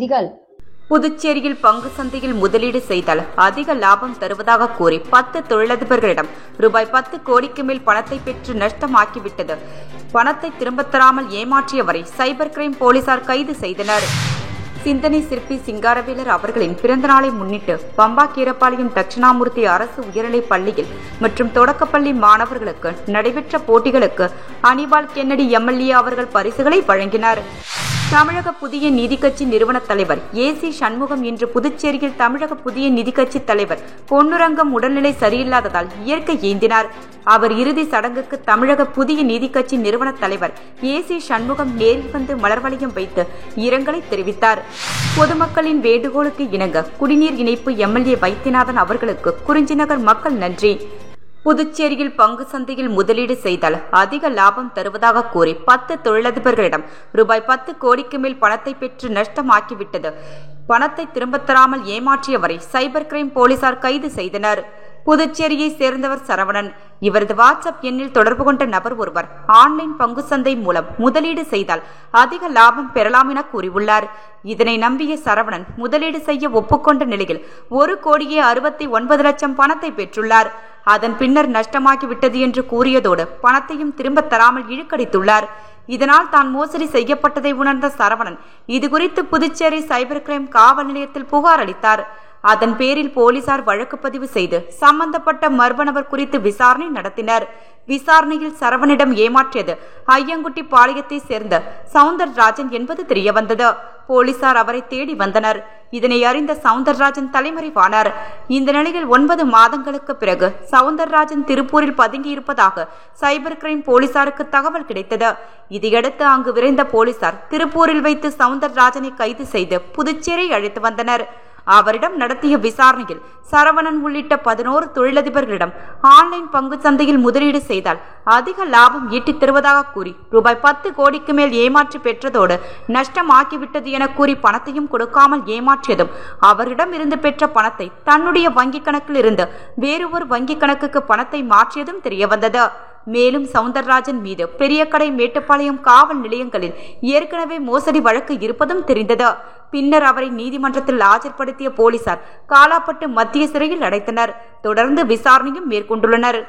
செய்திகள். புதுச்சேரியில் பங்கு சந்தையில் முதலீடு செய்தால் அதிக லாபம் தருவதாக கூறி 10 தொழிலதிபர்களிடம் ரூபாய் 10 கோடிக்கு மேல் பணத்தை பெற்று நஷ்டமாக்கிவிட்டது. பணத்தை திரும்பத் தராமல் ஏமாற்றியவரை சைபர் கிரைம் போலீசார் கைது செய்தனர். சிந்தனை சிற்பி சிங்காரவேலர் அவர்களின் பிறந்த நாளை முன்னிட்டு பம்பா கீரப்பாளையம் தட்சிணாமூர்த்தி அரசு உயர்நிலைப் பள்ளியில் மற்றும் தொடக்கப்பள்ளி மாணவர்களுக்கு நடைபெற்ற போட்டிகளுக்கு அனிபால் கென்னடி எம்எல்ஏ அவர்கள் பரிசுகளை வழங்கினார். தமிழக புதிய நீதி கட்சி நிறுவன தலைவர் ஏசி சண்முகம் இன்று புதுச்சேரியில் தமிழக புதிய நீதி கட்சி தலைவர் பொன்னுரங்கம் உடல்நிலை சரியில்லாததால் இயற்கை ஏந்தினார். அவர் இறுதி சடங்குக்கு தமிழக புதிய நீதி கட்சி நிறுவன தலைவர் ஏசி சண்முகம் நேரில் வந்து மலர்வளையம் வைத்து இரங்கலை தெரிவித்தார். பொதுமக்களின் வேண்டுகோளுக்கு இணங்க குடிநீர் இணைப்பு எம்எல்ஏ வைத்தியநாதன் அவர்களுக்கு குறிஞ்சிநகர் மக்கள் நன்றி. புதுச்சேரியில் பங்கு சந்தையில் முதலீடு செய்தால் அதிக லாபம் தருவதாக கூறி 10 தொழிலதிபர்களிடம் ரூபாய் 10 கோடிக்கு மேல் பணத்தை பெற்று நஷ்டமாக்கிவிட்டது. பணத்தை திரும்பத் தராமல் ஏமாற்றியவரை சைபர் கிரைம் போலீசார் கைது செய்தனர். புதுச்சேரியை சேர்ந்தவர் சரவணன். இவரது வாட்ஸ்அப் எண்ணில் தொடர்பு கொண்ட நபர் ஒருவர் ஆன்லைன் பங்கு சந்தை மூலம் முதலீடு செய்தால் அதிக லாபம் பெறலாம் என கூறியுள்ளார். இதனை நம்பிய சரவணன் முதலீடு செய்ய ஒப்புக்கொண்ட நிலையில் 1,69,00,000 பணத்தை பெற்றுள்ளார். அதன் பின்னர் நஷ்டமாகிவிட்டது என்று கூறியதோடு பணத்தையும் திரும்பத் தராமல் இழுக்கடித்துள்ளார். இதனால் தான் மோசடி செய்யப்பட்டதை உணர்ந்த சரவணன் இதுகுறித்து புதுச்சேரி சைபர் கிரைம் காவல் நிலையத்தில் புகார் அளித்தார். அதன் பேரில் போலீசார் வழக்கு பதிவு செய்து சம்பந்தப்பட்ட மர்ம நபர் குறித்து விசாரணை நடத்தினர். விசாரணையில் சரவணிடம் ஏமாற்றியது ஐயங்குட்டி பாளையத்தை சேர்ந்த சவுந்தரராஜன் என்பது தெரியவந்தது. போலீசார் அவரை தேடி வந்தனர். இதனை அறிந்த சவுந்தரராஜன் தலைமறைவானார். இந்த நிலையில் 9 மாதங்களுக்கு பிறகு சவுந்தரராஜன் திருப்பூரில் பதுங்கியிருப்பதாக சைபர் கிரைம் போலீசாருக்கு தகவல் கிடைத்தது. இதையடுத்து அங்கு விரைந்த போலீசார் திருப்பூரில் வைத்து சவுந்தரராஜனை கைது செய்து புதுச்சேரி அழைத்து வந்தனர். அவரிடம் நடத்திய விசாரணையில் சரவணன் உள்ளிட்ட 11 தொழிலதிபர்களிடம் ஆன்லைன் பங்கு சந்தையில் முதலீடு செய்தால் அதிக லாபம் ஈட்டித் தருவதாக கூறி ரூபாய் 10 கோடிக்கு மேல் ஏமாற்றி பெற்றதோடு நஷ்டமாக்கிவிட்டது என கூறி பணத்தையும் கொடுக்காமல் ஏமாற்றியதும் அவரிடம் இருந்து பெற்ற பணத்தை தன்னுடைய வங்கிக் கணக்கில் இருந்து வேறு ஒரு வங்கிக் கணக்குக்கு பணத்தை மாற்றியதும் தெரியவந்தது. மேலும் சவுந்தரராஜன் மீது பெரியகடை மேட்டுப்பாளையம் காவல் நிலையங்களில் ஏற்கனவே மோசடி வழக்கு இருப்பதும் தெரிந்தது. பின்னர் அவரை நீதிமன்றத்தில் ஆஜர்படுத்திய போலீசார் காலாப்பட்டு மத்திய சிறையில் அடைத்தனர். தொடர்ந்து விசாரணையும் மேற்கொண்டுள்ளனர்.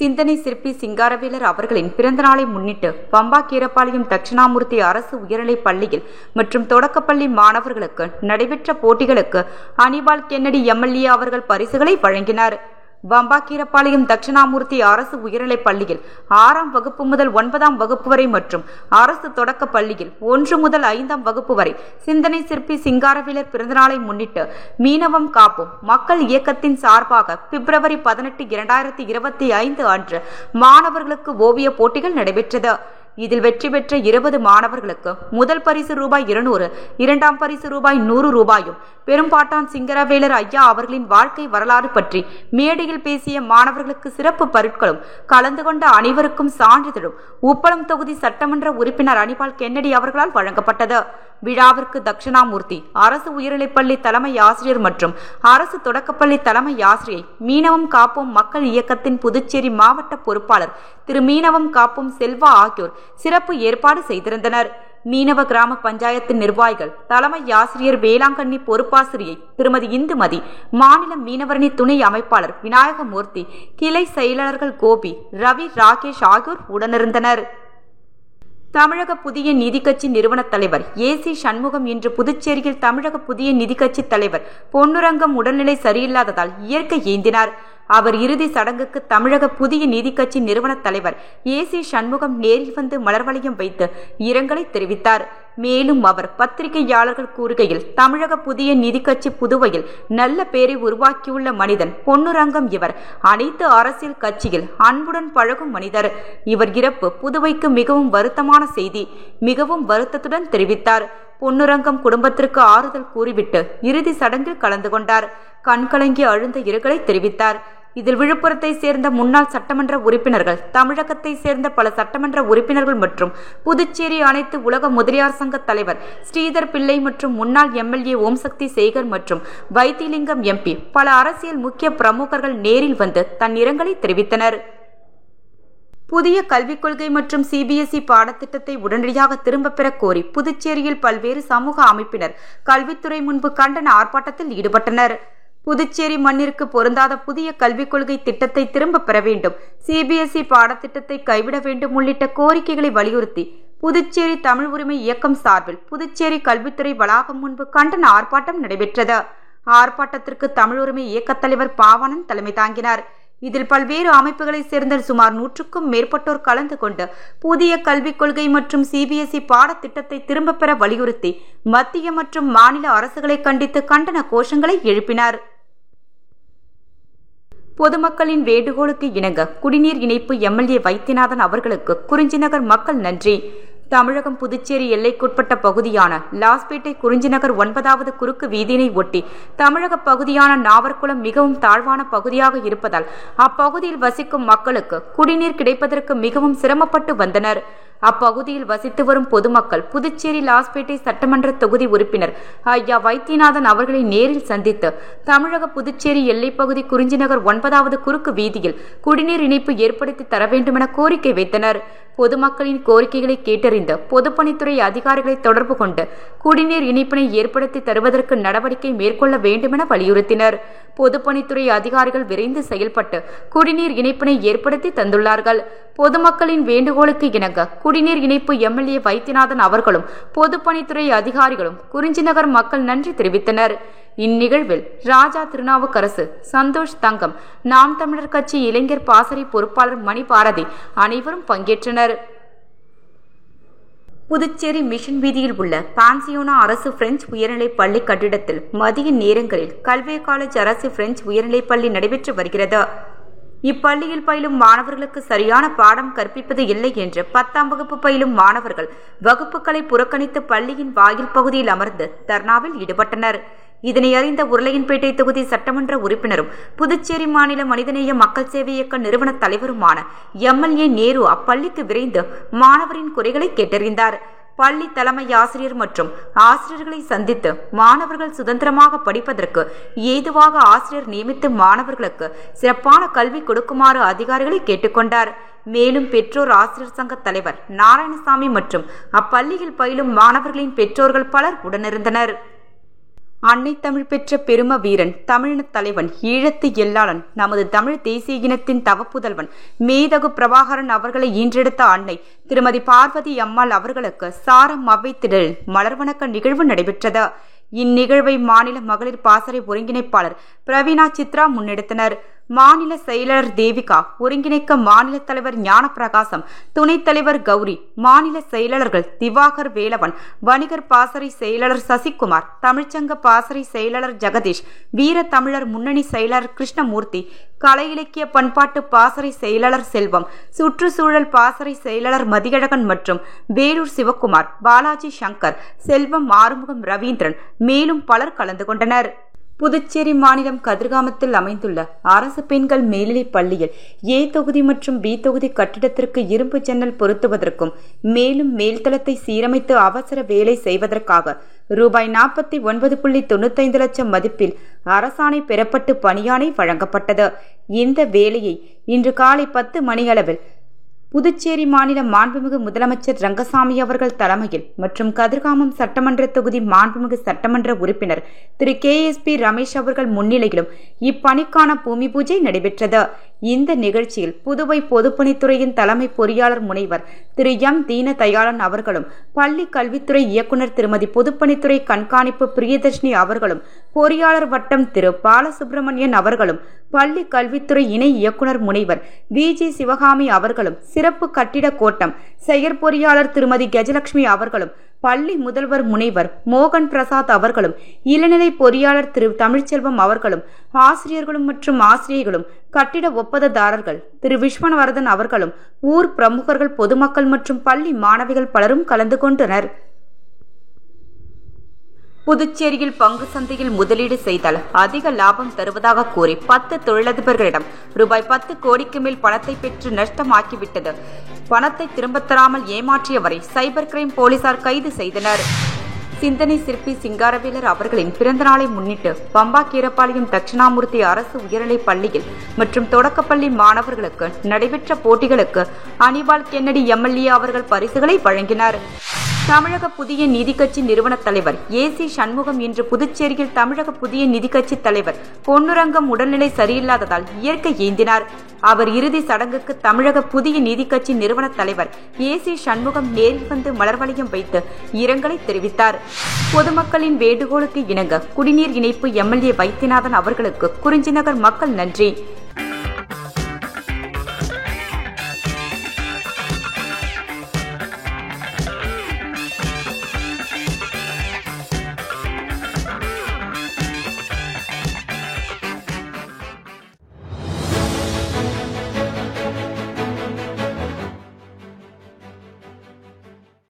சிந்தனை சிற்பி சிங்காரவேலர் அவர்களின் பிறந்த நாளை முன்னிட்டு பம்பா கீரப்பாளையம் தட்சிணாமூர்த்தி அரசு உயர்நிலைப் பள்ளியில் மற்றும் தொடக்கப்பள்ளி மாணவர்களுக்கு நடைபெற்ற போட்டிகளுக்கு அனிபால் கென்னடி எம்எல்ஏ அவர்கள் பரிசுகளை வழங்கினார். பம்பாக்கீரப்பாளையம் தட்சிணாமூர்த்தி அரசு உயர்நிலைப் பள்ளியில் 6ஆம் வகுப்பு முதல் 9ஆம் வகுப்பு வரை மற்றும் அரசு தொடக்க பள்ளியில் 1 முதல் 5ஆம் வகுப்பு வரை சிந்தனை சிற்பி சிங்காரவேலர் பிறந்தநாளை முன்னிட்டு மீனவம் காப்போம் மக்கள் இயக்கத்தின் சார்பாக பிப்ரவரி 18, 2025 அன்று மாணவர்களுக்கு ஓவிய போட்டிகள் நடைபெற்றது. இதில் வெற்றி பெற்ற 20 மாணவர்களுக்கு முதல் பரிசு ரூபாய் 200, 2ஆம் பரிசு ரூபாய் 100 பெரும்பாட்டான் சிங்கரவேலர் ஐயா அவர்களின் வாழ்க்கை வரலாறு பற்றி மேடையில் பேசிய மாணவர்களுக்கு சிறப்பு பரிட்களும் கலந்து கொண்ட அனைவருக்கும் சான்றிதழும் உப்பளம் தொகுதி சட்டமன்ற உறுப்பினர் அனிபால் கென்னடி அவர்களால் வழங்கப்பட்டது. விழாவிற்கு தட்சிணாமூர்த்தி அரசு உயர்நிலைப்பள்ளி தலைமை ஆசிரியர் மற்றும் அரசு தொடக்கப்பள்ளி தலைமை ஆசிரியை மீனவம் காப்போம் மக்கள் இயக்கத்தின் புதுச்சேரி மாவட்ட பொறுப்பாளர் திரு மீனவம் காப்போம் செல்வா ஆகியோர் சிறப்பு ஏற்பாடு செய்திருந்தனர். மீனவ கிராம பஞ்சாயத்து நிர்வாகிகள், தலைமை ஆசிரியர் வேளாங்கண்ணி பொறுப்பாசிரியை திருமதி இந்துமதி, மாநில மீனவரணி துணை அமைப்பாளர் விநாயகமூர்த்தி, கிளை செயலாளர்கள் கோபி, ரவி, ராகேஷ் ஆகியோர் உடனிருந்தனர். தமிழக புதிய நீதி கட்சி நிறுவன தலைவர் ஏசி சண்முகம் இன்று புதுச்சேரியில் தமிழக புதிய நீதி கட்சி தலைவர் பொன்னுரங்கம் உடல்நிலை சரியில்லாததால் இயற்கை ஏந்தினார். அவர் இறுதி சடங்குக்கு தமிழக புதிய நீதி கட்சி நிறுவன தலைவர் ஏசி சண்முகம் நேரில் வந்து மலர்வளையம் வைத்து இரங்கலை தெரிவித்தார். மேலும் அவர் பத்திரிகையாளர்கள் கூறுகையில், தமிழக புதிய நீதி கட்சி புதுவையில் நல்ல பேரை உருவாக்கியுள்ள மனிதன் பொன்னுரங்கம். இவர் அனைத்து அரசியல் கட்சியில் அன்புடன் பழகும் மனிதர். இவர் இறப்பு புதுவைக்கு மிகவும் வருத்தமான செய்தி, மிகவும் வருத்தத்துடன் தெரிவித்தார். பொன்னுரங்கம் குடும்பத்திற்கு ஆறுதல் கூறிவிட்டு இறுதி சடங்கில் கலந்து கொண்டார். கண்கலங்கி அழுந்த இரங்கலை தெரிவித்தார். இதில் விழுப்புரத்தை சேர்ந்த முன்னாள் சட்டமன்ற உறுப்பினர்கள், தமிழகத்தை சேர்ந்த பல சட்டமன்ற உறுப்பினர்கள் மற்றும் புதுச்சேரி அனைத்து உலக முதலியார் சங்க தலைவர் ஸ்ரீதர் பிள்ளை மற்றும் முன்னாள் எம்எல்ஏ ஓம்சக்தி சேகர் மற்றும் வைத்திலிங்கம் எம்பி, பல அரசியல் முக்கிய பிரமுகர்கள் நேரில் வந்து தன் இரங்கலை தெரிவித்தனர். புதிய கல்விக் கொள்கை மற்றும் சிபிஎஸ்இ பாடத்திட்டத்தை உடனடியாக திரும்பப் பெறக் கோரி புதுச்சேரியில் பல்வேறு சமூக அமைப்பினர் கல்வித்துறை முன்பு கண்டன ஆர்ப்பாட்டத்தில் ஈடுபட்டனர். புதுச்சேரி மண்ணிற்கு பொருந்தாத புதிய கல்விக் கொள்கை திட்டத்தை திரும்பப் பெற வேண்டும், சிபிஎஸ்இ பாடத்திட்டத்தை கைவிட வேண்டும் உள்ளிட்ட கோரிக்கைகளை வலியுறுத்தி புதுச்சேரி தமிழ் உரிமை இயக்கம் சார்பில் புதுச்சேரி கல்வித்துறை வளாகம் முன்பு கண்டன ஆர்ப்பாட்டம் நடைபெற்றது. ஆர்ப்பாட்டத்திற்கு தமிழ் உரிமை இயக்கத் தலைவர் பாவாணன் தலைமை தாங்கினார். இதில் பல்வேறு அமைப்புகளைச் சேர்ந்த சுமார் 100க்கும் மேற்பட்டோர் கலந்து கொண்டு புதிய கல்விக் கொள்கை மற்றும் சிபிஎஸ்இ பாடத்திட்டத்தை திரும்பப் பெற வலியுறுத்தி மத்திய மற்றும் மாநில அரசுகளை கண்டித்து கண்டன கோஷங்களை எழுப்பினார். பொதுமக்களின் வேண்டுகோளுக்கு இணங்க குடிநீர் இணைப்பு எம்எல்ஏ வைத்தியநாதன் அவர்களுக்கு குறிஞ்சிநகர் மக்கள் நன்றி. தமிழகம் புதுச்சேரி எல்லைக்குட்பட்ட பகுதியான லாஸ்பேட்டை குறிஞ்சிநகர் 9வது குறுக்கு வீதியினை ஒட்டி தமிழக பகுதியான நாவற்குளம் மிகவும் தாழ்வான பகுதியாக இருப்பதால் அப்பகுதியில் வசிக்கும் மக்களுக்கு குடிநீர் கிடைப்பதற்கு மிகவும் சிரமப்பட்டு வந்தனர். அப்பகுதியில் வசித்து வரும் பொதுமக்கள் புதுச்சேரி லாஸ்பேட்டை சட்டமன்ற தொகுதி உறுப்பினர் ஐயா வைத்தியநாதன் அவர்களை நேரில் சந்தித்து தமிழக புதுச்சேரி எல்லைப்பகுதி குறிஞ்சிநகர் 9வது குறுக்கு வீதியில் குடிநீர் இணைப்பு ஏற்படுத்தி தர வேண்டுமென கோரிக்கை வைத்தனர். பொதுமக்களின் கோரிக்கைகளை கேட்டறிந்த பொதுப்பணித்துறை அதிகாரிகளை தொடர்பு கொண்டு குடிநீர் இணைப்பினை ஏற்படுத்தி தருவதற்கு நடவடிக்கை மேற்கொள்ள வேண்டுமென வலியுறுத்தினர். பொதுப்பணித்துறை அதிகாரிகள் விரைந்து செயல்பட்டு குடிநீர் இணைப்பினை ஏற்படுத்தி தந்துள்ளார்கள். பொதுமக்களின் வேண்டுகோளுக்கு இணங்க குடிநீர் இணைப்பு எம்எல்ஏ வைத்தியநாதன் அவர்களும் பொதுப்பணித்துறை அதிகாரிகளும் குறிஞ்சிநகர் மக்கள் நன்றி தெரிவித்தனர். இந்நிகழ்வில் ராஜா திருநாவுக்கரசு, சந்தோஷ் தங்கம், நாம் தமிழர் கட்சி இளைஞர் பாசறை பொறுப்பாளர் மணி பாரதி அனைவரும் பங்கேற்றனர். புதுச்சேரி மிஷன் வீதியில் உள்ள பான்சியோனா அரசு பிரெஞ்சு உயர்நிலைப் பள்ளி கட்டிடத்தில் மதிய நேரங்களில் கல்வே காலேஜ் அரசு பிரெஞ்சு உயர்நிலைப் பள்ளி நடைபெற்று வருகிறது. இப்பள்ளியில் பயிலும் மாணவர்களுக்கு சரியான பாடம் கற்பிப்பது இல்லை என்று 10ஆம் வகுப்பு பயிலும் மாணவர்கள் வகுப்புகளை புறக்கணித்து பள்ளியின் வாயில் பகுதியில் அமர்ந்து தர்ணாவில் ஈடுபட்டனர். இதனை அறிந்த உருளையன்பேட்டை தொகுதி சட்டமன்ற உறுப்பினரும் புதுச்சேரி மாநில மனிதநேய மக்கள் சேவை இயக்க நிறுவன தலைவருமான எம்எல்ஏ நேரு அப்பள்ளிக்கு விரைந்து மாணவரின் குறைகளை கேட்டறிந்தார். பள்ளி தலைமை ஆசிரியர் மற்றும் ஆசிரியர்களை சந்தித்து மாணவர்கள் சுதந்திரமாக படிப்பதற்கு ஏதுவாக ஆசிரியர் நியமித்து மாணவர்களுக்கு சிறப்பான கல்வி கொடுக்குமாறு அதிகாரிகளை கேட்டுக்கொண்டார். மேலும் பெற்றோர் ஆசிரியர் சங்க தலைவர் நாராயணசாமி மற்றும் அப்பள்ளியில் பயிலும் மாணவர்களின் பெற்றோர்கள் பலர் உடனிருந்தனர். அன்னை தமிழ் பெற்ற பெரும வீரன், தமிழின தலைவன், ஈழத்து எல்லாளன், நமது தமிழ் தேசிய இனத்தின் தவப்புதல்வன் மேதகு பிரபாகரன் அவர்களை ஈன்றெடுத்த அன்னை திருமதி பார்வதி அம்மாள் அவர்களுக்கு சாரம் அவ்வை திடலில் மலர்வணக்க நிகழ்வு நடைபெற்றது. இந்நிகழ்வை மாநில மகளிர் பாசறை ஒருங்கிணைப்பாளர் பிரவீனா சித்ரா முன்னெடுத்தனர். மாநில செயலாளர் தேவிகா, ஒருங்கிணைக்க மாநில தலைவர் ஞானப்பிரகாசம், துணைத் தலைவர் கௌரி, மாநில செயலாளர்கள் திவாகர் வேலவன், வணிகர் பாசறை செயலாளர் சசிகுமார், தமிழ்ச்சங்க பாசறை செயலாளர் ஜெகதீஷ், வீர தமிழர் முன்னணி செயலாளர் கிருஷ்ணமூர்த்தி, கலை இலக்கிய பண்பாட்டு பாசறை செயலாளர் செல்வம், சுற்றுச்சூழல் பாசறை செயலாளர் மதியழகன் மற்றும் வேலூர் சிவக்குமார், பாலாஜி சங்கர், செல்வம், ஆறுமுகம், ரவீந்திரன் மேலும் பலர் கலந்து கொண்டனர். புதுச்சேரி மாநிலம் கதிர்காமத்தில் அமைந்துள்ள அரசு பெண்கள் மேல்நிலைப் பள்ளியில் ஏ தொகுதி மற்றும் பி தொகுதி கட்டிடத்திற்கு இரும்பு ஜன்னல் பொருத்துவதற்கும் மேலும் மேல்தளத்தை சீரமைத்து அவசர வேலை செய்வதற்காக ரூபாய் 49.95 லட்சம் மதிப்பில் அரசாணை பெறப்பட்டு பணியாணை வழங்கப்பட்டது. இந்த வேலையை இன்று காலை 10 மணியளவில் புதுச்சேரி மாநில மாண்புமிகு முதலமைச்சர் ரங்கசாமி அவர்கள் தலைமையில் மற்றும் கதிர்காமம் சட்டமன்ற தொகுதி மாண்புமிகு சட்டமன்ற உறுப்பினர் திரு KSP ரமேஷ் அவர்கள் முன்னிலையிலும் இப்பணிக்கான பூமி பூஜை நடைபெற்றது. இந்த நிகழ்ச்சியில் புதுவை பொதுப்பணித்துறையின் தலைமை பொறியாளர் முனைவர் திரு M தீனதயாளன் அவர்களும், பள்ளி கல்வித்துறை இயக்குநர் திருமதி பொதுப்பணித்துறை கண்காணிப்பு பிரியதர்ஷினி அவர்களும், பொறியாளர் வட்டம் திரு பாலசுப்ரமணியன் அவர்களும், பள்ளி கல்வித்துறை இணை இயக்குநர் முனைவர் VG சிவகாமி அவர்களும், சிறப்பு கட்டிட கோட்டம் செயற்பொறியாளர் திருமதி கஜலட்சுமி அவர்களும், பள்ளி முதல்வர் முனைவர் மோகன் பிரசாத் அவர்களும், இளநிலை பொறியாளர் திரு தமிழ்ச்செல்வம் அவர்களும், ஆசிரியர்களும் மற்றும் ஆசிரியர்களும், கட்டிட ஒப்பந்ததாரர்கள் திரு விஸ்வநாதன் அவர்களும், ஊர் பிரமுகர்கள், பொதுமக்கள் மற்றும் பள்ளி மாணவிகள் பலரும் கலந்து கொண்டனர். புதுச்சேரியில் பங்கு சந்தையில் முதலீடு செய்தால் அதிக லாபம் தருவதாக கூறி 10 தொழிலதிபர்களிடம் ரூபாய் 10 கோடிக்கு மேல் பணத்தை பெற்று நஷ்டமாக்கிவிட்டது. பணத்தை திரும்பத் தராமல் ஏமாற்றியவரை சைபர் கிரைம் போலீசார் கைது செய்தனர். சிந்தனை சிற்பி சிங்காரவேலர் அவர்களின் பிறந்தநாளை முன்னிட்டு பம்பா கீரப்பாளையம் தட்சிணாமூர்த்தி அரசு உயர்நிலைப் பள்ளியில் மற்றும் தொடக்கப்பள்ளி மாணவர்களுக்கு நடைபெற்ற போட்டிகளுக்கு அனிபால் கென்னடி எம்எல்ஏ அவர்கள் பரிசுகளை வழங்கினார். தமிழக புதிய நீதி கட்சி நிறுவன தலைவர் ஏசி சண்முகம் இன்று புதுச்சேரியில் தமிழக புதிய நீதி கட்சி தலைவர் பொன்னுரங்கம் உடல்நிலை சரியில்லாததால் இயற்கை ஏந்தினார். அவர் இறுதி சடங்குக்கு தமிழக புதிய நீதி கட்சி நிறுவன தலைவர் ஏசி சண்முகம் நேரில் வந்து மலர் வளையம் வைத்து இரங்கலை தெரிவித்தார். பொதுமக்களின் வேண்டுகோளுக்கு இணங்க குடிநீர் இணைப்பு எம்எல்ஏ வைத்தியநாதன் அவர்களுக்கு குறிஞ்சிநகர் மக்கள் நன்றி.